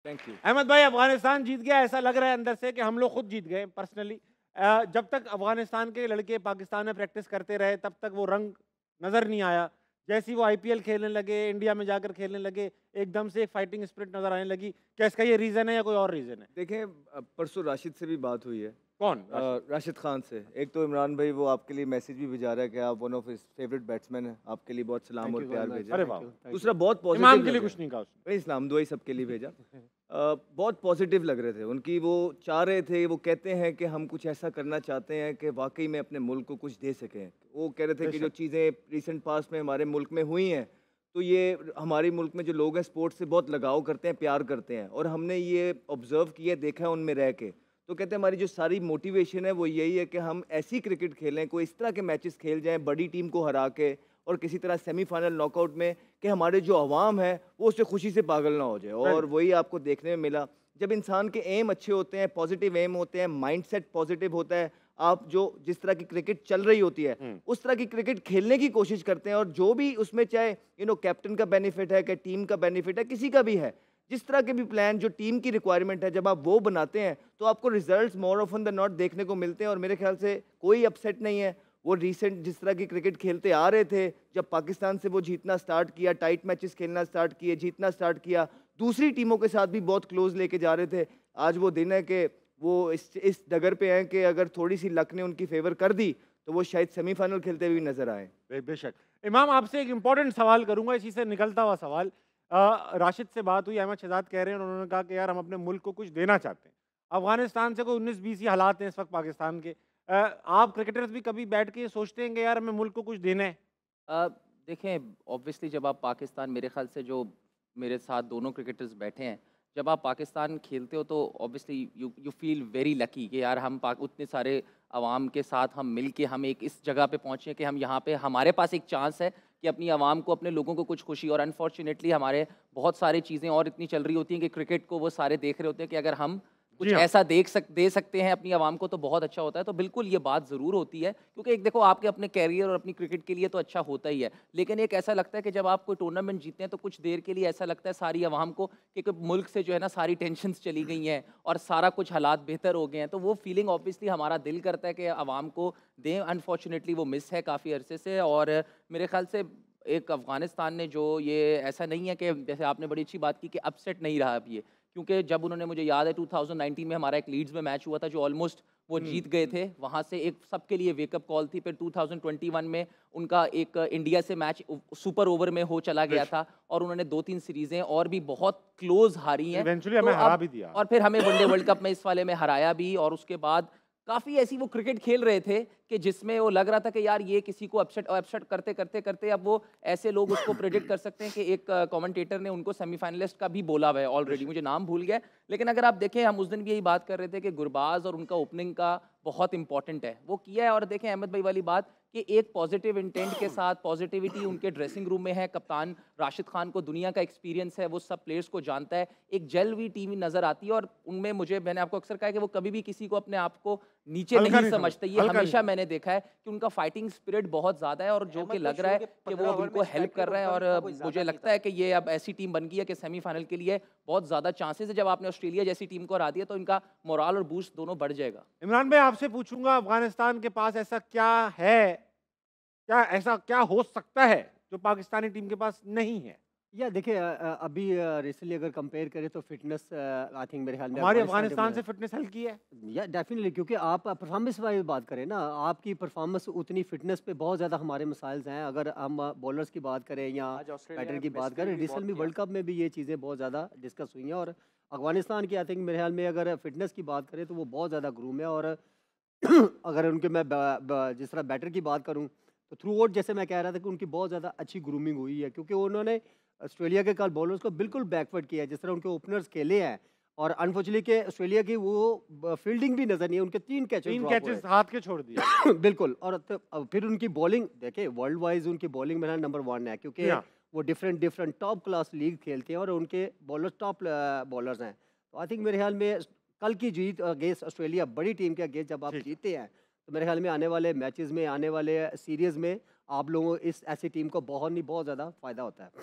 Thank you. Ahmad भाई, अफगानिस्तान जीत गया, ऐसा लग रहा है अंदर से कि हम लोग खुद जीत गए पर्सनली। जब तक अफगानिस्तान के लड़के पाकिस्तान में प्रैक्टिस करते रहे तब तक वो रंग नजर नहीं आया। जैसे ही वो आईपीएल खेलने लगे, इंडिया में जाकर खेलने लगे, एकदम से एक फाइटिंग स्पिरिट नजर आने लगी। क्या इसका ये रीजन है या कोई और रीजन है? देखें, परसों राशिद से भी बात हुई है। कौन राशिद? राशिद खान से। एक तो इमरान भाई वो आपके लिए मैसेज भी भिजा रहा है कि आप one of his favourite batsman हैं, आपके लिए बहुत सलाम और प्यार भेजा। अरे वाह, दूसरा बहुत पॉजिटिव इमाम के लग लिए रहा कुछ नहीं कहा उसने। है। इस्लाम दुआई सबके लिए भेजा। बहुत पॉजिटिव लग रहे थे उनकी, वो चाह रहे थे, वो कहते हैं कि हम कुछ ऐसा करना चाहते हैं कि वाकई में अपने मुल्क को कुछ दे सकें। वो कह रहे थे कि जो चीज़ें रिसेंट पास्ट में हमारे मुल्क में हुई हैं, तो ये हमारे मुल्क में जो लोग हैं स्पोर्ट्स से बहुत लगाव करते हैं, प्यार करते हैं, और हमने ये ऑब्ज़र्व किया, देखा है उनमें रह के। तो कहते हैं हमारी जो सारी मोटिवेशन है वो यही है कि हम ऐसी क्रिकेट खेलें, कोई इस तरह के मैचेस खेल जाएं बड़ी टीम को हरा के, और किसी तरह सेमीफाइनल नॉकआउट में कि हमारे जो अवाम है वो उससे खुशी से पागल ना हो जाए। और वही आपको देखने में मिला। जब इंसान के एम अच्छे होते हैं, पॉजिटिव एम होते हैं, माइंडसेट पॉजिटिव होता है, आप जो जिस तरह की क्रिकेट चल रही होती है उस तरह की क्रिकेट खेलने की कोशिश करते हैं, और जो भी उसमें चाहे कैप्टन का बेनिफिट है कि टीम का बेनिफिट है, किसी का भी है, जिस तरह के भी प्लान जो टीम की रिक्वायरमेंट है, जब आप वो बनाते हैं तो आपको results more often the not देखने को मिलते हैं। और मेरे ख्याल से कोई अपसेट नहीं है। वो रिसेंट जिस तरह की क्रिकेट खेलते आ रहे थे, जब पाकिस्तान से वो जीतना स्टार्ट किया, टाइट मैचेस खेलना स्टार्ट किए, जीतना स्टार्ट किया, दूसरी टीमों के साथ भी बहुत क्लोज लेके जा रहे थे। आज वो दिन है कि वो इस डगर पे हैं कि अगर थोड़ी सी लक ने उनकी फेवर कर दी तो वो शायद सेमीफाइनल खेलते हुए नजर आए। बेशक। इमाम, आपसे एक इंपॉर्टेंट सवाल करूंगा, इसी से निकलता हुआ सवाल। राशिद से बात हुई, अहमद शहजाद कह रहे हैं, उन्होंने कहा कि यार हम अपने मुल्क को कुछ देना चाहते हैं। अफगानिस्तान से कोई 19-20 ही हालात हैं इस वक्त पाकिस्तान के। आप क्रिकेटर्स भी कभी बैठ के सोचते हैं कि यार हमें मुल्क को कुछ देना है? अ, देखें, ऑब्वियसली जब आप पाकिस्तान, मेरे ख़्याल से जो मेरे साथ दोनों क्रिकेटर्स बैठे हैं, जब आप पाकिस्तान खेलते हो तो obviously you you feel very lucky कि यार हम उतने सारे आवाम के साथ हम मिल के हम एक इस जगह पे पहुँचे कि हम यहाँ पे हमारे पास एक चांस है कि अपनी आवाम को, अपने लोगों को कुछ खुशी। और अनफॉर्चुनेटली हमारे बहुत सारी चीज़ें और इतनी चल रही होती हैं कि क्रिकेट को वो सारे देख रहे होते हैं कि अगर हम कुछ जी हाँ। ऐसा दे सकते हैं अपनी आवाम को तो बहुत अच्छा होता है। तो बिल्कुल ये बात ज़रूर होती है, क्योंकि एक देखो, आपके अपने कैरियर और अपनी क्रिकेट के लिए तो अच्छा होता ही है, लेकिन एक ऐसा लगता है कि जब आप कोई टूर्नामेंट जीतते हैं तो कुछ देर के लिए ऐसा लगता है सारी आवाम को कि मुल्क से जो है ना सारी टेंशन्स चली गई हैं और सारा कुछ हालात बेहतर हो गए हैं। तो वो फीलिंग ऑब्वियसली हमारा दिल करता है कि आवाम को दें। अनफॉर्चुनेटली वो मिस है काफ़ी अरसे से। और मेरे ख्याल से एक अफ़गानिस्तान ने जो ये, ऐसा नहीं है कि जैसे आपने बड़ी अच्छी बात की कि अपसेट नहीं रहा अब ये, क्योंकि जब उन्होंने, मुझे याद है 2019 में हमारा एक लीड्स में मैच हुआ था जो ऑलमोस्ट वो जीत गए थे, वहाँ से एक सबके लिए वेकअप कॉल थी। फिर 2021 में उनका एक इंडिया से मैच सुपर ओवर में हो चला गया था और उन्होंने 2-3 सीरीज़ें और भी बहुत क्लोज हारी हैं। इवेंचुअली तो हमें हरा अब भी दिया। और फिर हमें वनडे वर्ल्ड कप में इस वाले में हराया भी। और उसके बाद काफ़ी ऐसी वो क्रिकेट खेल रहे थे कि जिसमें वो लग रहा था कि यार ये किसी को अपसेट अपसेट करते करते करते अब वो ऐसे लोग उसको प्रेडिक्ट कर सकते हैं कि एक कमेंटेटर ने उनको सेमीफाइनलिस्ट का भी बोला हुआ है ऑलरेडी, मुझे नाम भूल गया। लेकिन अगर आप देखें, हम उस दिन भी यही बात कर रहे थे कि गुरबाज और उनका ओपनिंग का बहुत इंपॉर्टेंट है, वो किया है। और देखें अहमद भाई वाली बात कि एक पॉजिटिव इंटेंट के साथ पॉजिटिविटी उनके ड्रेसिंग रूम में है। कप्तान राशिद खान को दुनिया का एक्सपीरियंस है, वो सब प्लेयर्स को जानता है, एक जेल हुई टीम नज़र आती है। और उनमें मैंने आपको अक्सर कहा है कि वो कभी भी किसी को अपने आप को नीचे हल्का नहीं समझते। ये हल्का हमेशा नहीं। मैंने देखा है कि उनका फाइटिंग स्पिरिट बहुत ज़्यादा है और जो कि लग रहा है कि वो अब उनको हेल्प कर रहा है। और मुझे लगता है कि ये अब ऐसी टीम बन गई है कि सेमीफाइनल के लिए बहुत ज़्यादा चांसेस है। जब आपने ऑस्ट्रेलिया जैसी टीम को हरा दिया तो इनका मोराल और बूस्ट दोनों बढ़ जाएगा। इमरान भाई, आपसे पूछूंगा, अफगानिस्तान के पास ऐसा क्या है, ऐसा क्या हो सकता है जो पाकिस्तानी टीम के पास नहीं है? या देखिए, अभी रिसेंटली अगर कंपेयर करें तो फिटनेस आई थिंक मेरे ख्याल में हमारी अफगानिस्तान अफगानिस्तान से टीम फिटनेस हल्की है। या डेफिनेटली, क्योंकि आप परफॉर्मेंस वाइज बात करें ना, आपकी परफॉर्मेंस उतनी फिटनेस पे बहुत ज़्यादा हमारे मसाइल्स हैं। अगर हम बॉलर्स की बात करें या बैटर की बात करें, रिसेंटली वर्ल्ड कप में भी ये चीज़ें बहुत ज़्यादा डिस्कस हुई हैं। और अफगानिस्तान की आई थिंक मेरे ख्याल में अगर फिटनेस की बात करें तो वो बहुत ज़्यादा ग्रूम है। और अगर उनके मैं जिस तरह बैटर की बात करूं तो थ्रू आउट, जैसे मैं कह रहा था कि उनकी बहुत ज़्यादा अच्छी ग्रूमिंग हुई है, क्योंकि उन्होंने ऑस्ट्रेलिया के कल बॉलर्स को बिल्कुल बैकवर्ड किया है। जिस तरह उनके ओपनर्स खेले हैं, और अनफॉर्चुनेटली के ऑस्ट्रेलिया की वो फील्डिंग भी नज़र नहीं है, उनके 3 3 कैचेस कैचेस हाथ के छोड़ दिए। बिल्कुल। और अब फिर उनकी बॉलिंग देखें, वर्ल्ड वाइज उनकी बॉलिंग मेरा नंबर 1 है, क्योंकि हाँ। वो different different top class league खेलते हैं और उनके बॉलर्स टॉप बॉलर्स हैं। तो आई थिंक मेरे ख्याल में कल की जीत अगेंस्ट ऑस्ट्रेलिया, बड़ी टीम के अगेंस्ट जब आप ठीक है। जीतते हैं, तो मेरे ख्याल में आने वाले मैचेस में, आने वाले सीरीज़ में आप लोगों इस ऐसी टीम को बहुत नहीं बहुत ज़्यादा फ़ायदा होता है।